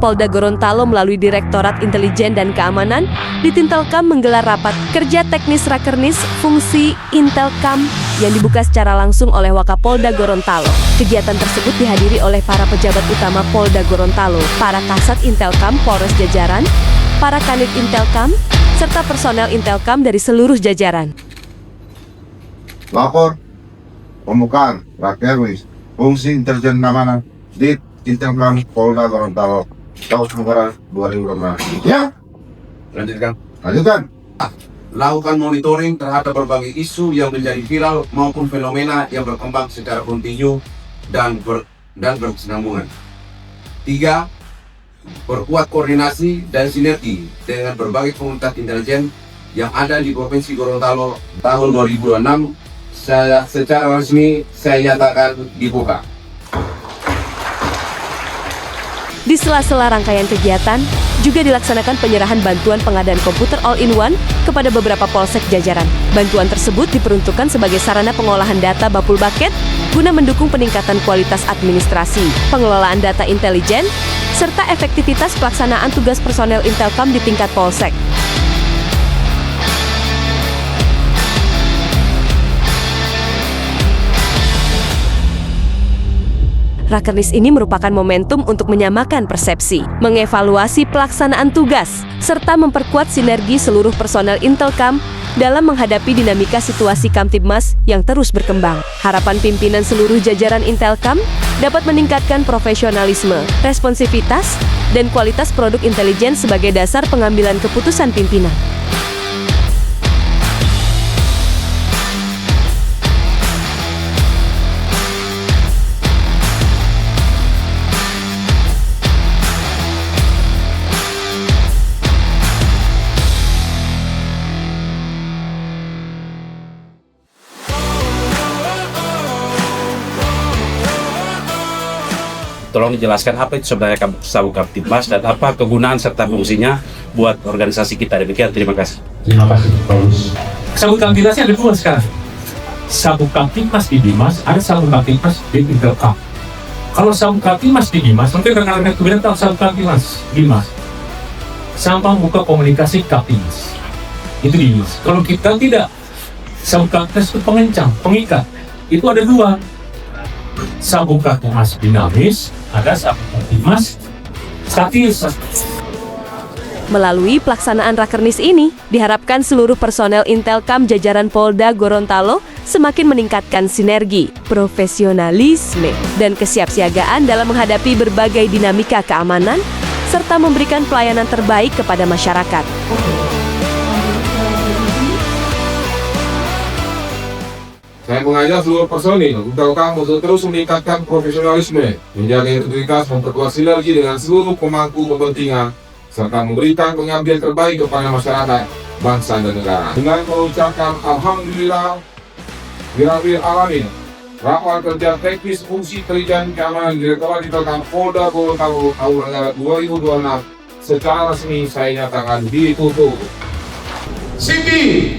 Polda Gorontalo melalui Direktorat Intelijen dan Keamanan di Intelkam menggelar rapat kerja teknis Rakernis fungsi Intelkam yang dibuka secara langsung oleh Wakapolda Gorontalo. Kegiatan tersebut dihadiri oleh para pejabat utama Polda Gorontalo, para Kasat Intelkam Polres jajaran, para Kanit Intelkam, serta personel Intelkam dari seluruh jajaran. Lapor pembukaan Rakernis fungsi intelijen keamanan di Intelkam Polda Gorontalo tahun anggaran 2016. Ya, lanjutkan. Lakukan monitoring terhadap berbagai isu yang menjadi viral maupun fenomena yang berkembang secara kontinu dan berkesinambungan. 3. Perkuat koordinasi dan sinergi dengan berbagai komunitas intelijen yang ada di Provinsi Gorontalo tahun 2026 secara resmi saya nyatakan dibuka. Di sela-sela rangkaian kegiatan, juga dilaksanakan penyerahan bantuan pengadaan komputer all-in-one kepada beberapa polsek jajaran. Bantuan tersebut diperuntukkan sebagai sarana pengolahan data Bapul Baket guna mendukung peningkatan kualitas administrasi, pengelolaan data intelijen, serta efektivitas pelaksanaan tugas personel Intelkam di tingkat polsek. Rakernis ini merupakan momentum untuk menyamakan persepsi, mengevaluasi pelaksanaan tugas, serta memperkuat sinergi seluruh personel Intelkam dalam menghadapi dinamika situasi Kamtibmas yang terus berkembang. Harapan pimpinan seluruh jajaran Intelkam dapat meningkatkan profesionalisme, responsivitas, dan kualitas produk intelijen sebagai dasar pengambilan keputusan pimpinan. Tolong dijelaskan apa itu sebenarnya Sabuk Kamtibmas dan apa kegunaan serta fungsinya buat organisasi kita. Demikian, terima kasih. Terima kasih, Paulus. Sabuk Kamtibmasnya ada dua sekarang. Sabuk Kamtibmas di Dimas, ada Sabuk Kamtibmas di Intelkam. Kalau Sabuk Kamtibmas di Dimas, mungkin rekan-rekan kemudian tahu Sabuk Kamtibmas Dimas. Sampang buka komunikasi Kamtibmas. Itu di Dimas. Kalau kita tidak, Sabuk Kamtibmas itu pengencang, pengikat. Itu ada dua. Sabuk Kamtibmas dinamis, ada Sabuk Kamtibmas statis. Melalui pelaksanaan Rakernis ini, diharapkan seluruh personel Intelkam jajaran Polda Gorontalo semakin meningkatkan sinergi, profesionalisme, dan kesiapsiagaan dalam menghadapi berbagai dinamika keamanan, serta memberikan pelayanan terbaik kepada masyarakat. Saya mengajak seluruh personil Intelkam untuk terus meningkatkan profesionalisme, menjaga integritas, memperkuat sinergi dengan seluruh pemangku kepentingan, serta memberikan pengabdian terbaik kepada masyarakat, bangsa, dan negara. Dengan mengucapkan Alhamdulillah, Birabir Alamin, rapat kerja teknis fungsi intelijen keamanan Direktorat Intelkam Polda Gorontalo tahun anggaran 2026 secara resmi saya nyatakan ditutup. Siti!